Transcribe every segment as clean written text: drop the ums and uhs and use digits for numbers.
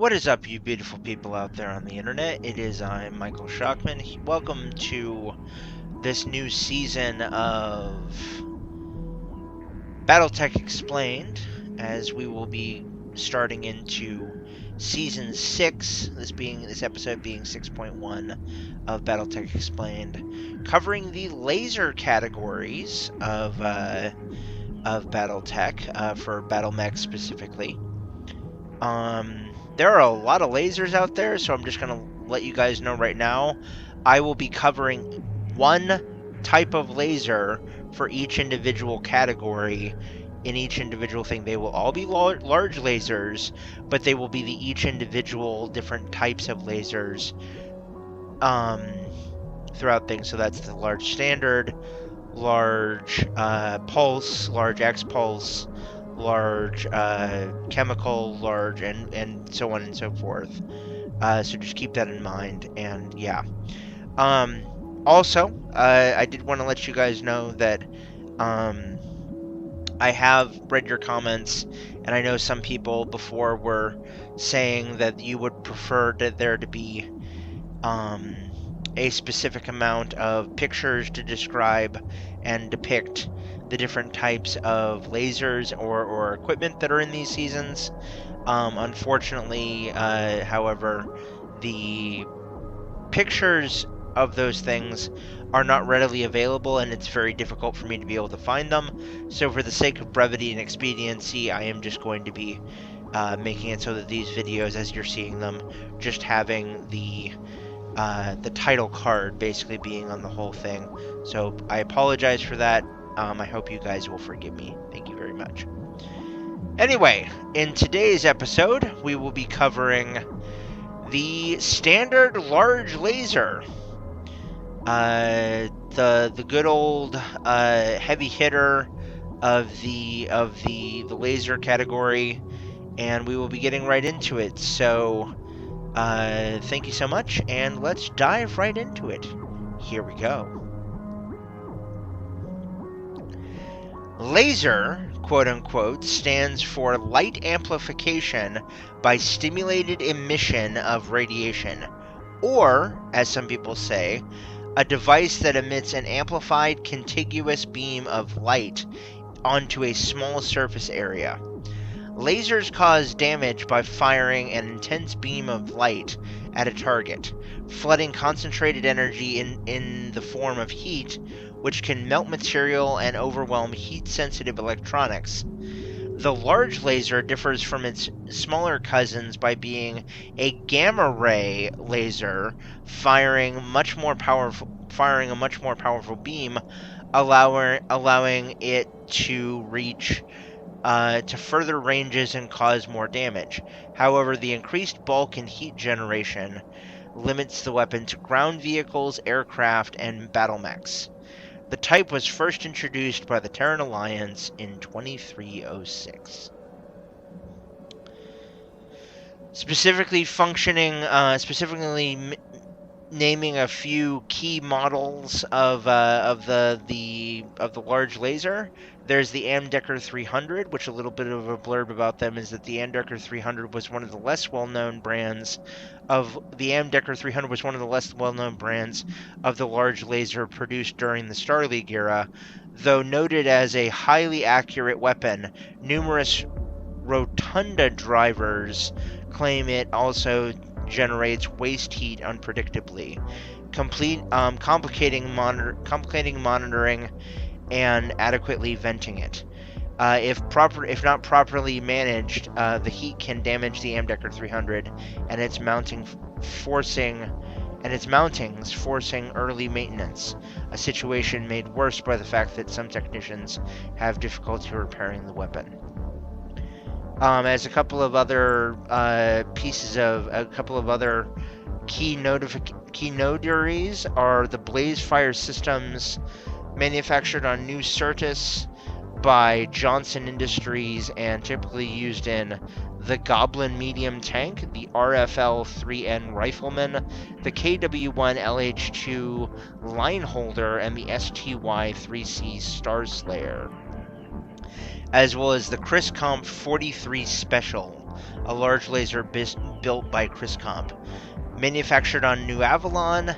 What is up, you beautiful people out there on the internet? I'm Michael Shockman. Welcome to this new season of BattleTech Explained, as we will be starting into Season 6, this episode being 6.1 of BattleTech Explained, covering the laser categories of BattleTech, for BattleMech specifically. There are a lot of lasers out there, so I'm just going to let you guys know right now. I will be covering one type of laser for each individual category in each individual thing. They will all be large lasers, but they will be each individual different types of lasers throughout things. So that's the large standard, large pulse, large X pulse, large chemical, large, and so on and so forth. So just keep that in mind. And yeah. Also, I did want to let you guys know that I have read your comments, and I know some people before were saying that you would prefer that there to be a specific amount of pictures to describe and depict the different types of lasers or equipment that are in these seasons. Unfortunately, however, the pictures of those things are not readily available, and it's very difficult for me to be able to find them. So for the sake of brevity and expediency, I am just going to be making it so that these videos, as you're seeing them, just having the title card basically being on the whole thing. So I apologize for that. I hope you guys will forgive me. Thank you very much. Anyway, in today's episode, we will be covering the standard large laser. The good old heavy hitter of the laser category, and we will be getting right into it. So thank you so much, and let's dive right into it. Here we go. Laser, quote-unquote, stands for light amplification by stimulated emission of radiation, or, as some people say, a device that emits an amplified contiguous beam of light onto a small surface area. Lasers cause damage by firing an intense beam of light at a target, flooding concentrated energy in the form of heat, which can melt material and overwhelm heat-sensitive electronics. The large laser differs from its smaller cousins by being a gamma-ray laser, firing a much more powerful beam, allowing it to reach to further ranges and cause more damage. However, the increased bulk and heat generation limits the weapon to ground vehicles, aircraft, and battle mechs. The type was first introduced by the Terran Alliance in 2306. Specifically naming a few key models of the large laser. There's the Amdecker 300, which a little bit of a blurb about them is that the Amdecker 300 was one of the less well-known brands of the large laser produced during the Star League era. Though noted as a highly accurate weapon, numerous rotunda drivers claim it also generates waste heat unpredictably, complicating monitoring and adequately venting it. If not properly managed, the heat can damage the Amdecker 300 and its mountings, forcing early maintenance, a situation made worse by the fact that some technicians have difficulty repairing the weapon. As a couple of other key notaries are the Blaze Fire systems manufactured on New Certus by Johnson Industries and typically used in the Goblin medium tank, the RFL-3N Rifleman, the KW-1 LH-2 Lineholder, and the STY-3C Starslayer, as well as the Chris Comp 43 Special, a large laser built by Criscomp. Manufactured on New Avalon,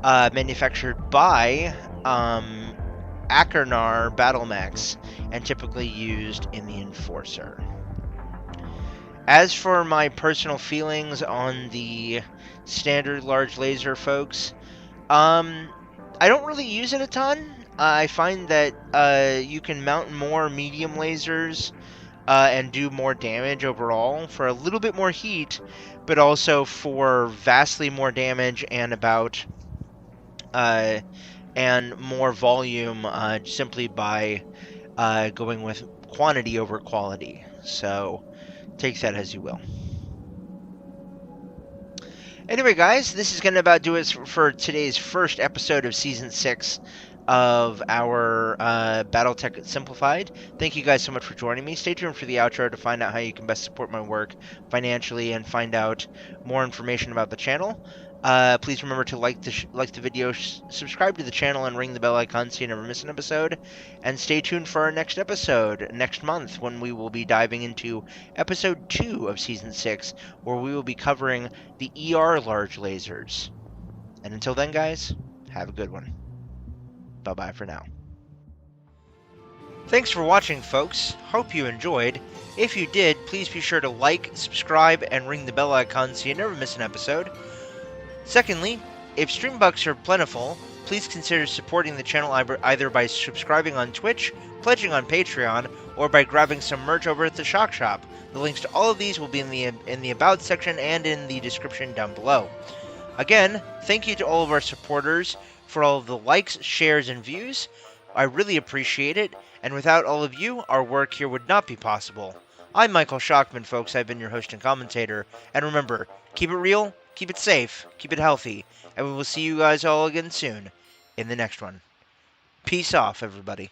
manufactured by Achernar Battlemechs, and typically used in the Enforcer. As for my personal feelings on the standard large laser, folks, I don't really use it a ton. I find that you can mount more medium lasers and do more damage overall for a little bit more heat, but also for vastly more damage and and more volume simply by going with quantity over quality. So take that as you will. Anyway, guys, this is going to about do it for today's first episode of Season 6 of our BattleTech Simplified. Thank you guys so much for joining me. Stay tuned for the outro to find out how you can best support my work financially and find out more information about the channel. Please remember to like the video, subscribe to the channel, and ring the bell icon so you never miss an episode. And stay tuned for our next episode next month, when we will be diving into episode 2 of Season 6, where we will be covering the ER large lasers. And until then, guys, have a good one. Bye-bye for now. Thanks for watching, folks. Hope you enjoyed. If you did, please be sure to like, subscribe, and ring the bell icon so you never miss an episode. Secondly, if stream bucks are plentiful, please consider supporting the channel either by subscribing on Twitch, pledging on Patreon, or by grabbing some merch over at the Shock Shop. The links to all of these will be in the About section and in the description down below. Again, thank you to all of our supporters for all of the likes, shares, and views. I really appreciate it, and without all of you, our work here would not be possible. I'm Michael Shockman, folks. I've been your host and commentator, and remember, keep it real, keep it safe, keep it healthy, and we will see you guys all again soon in the next one. Peace off, everybody.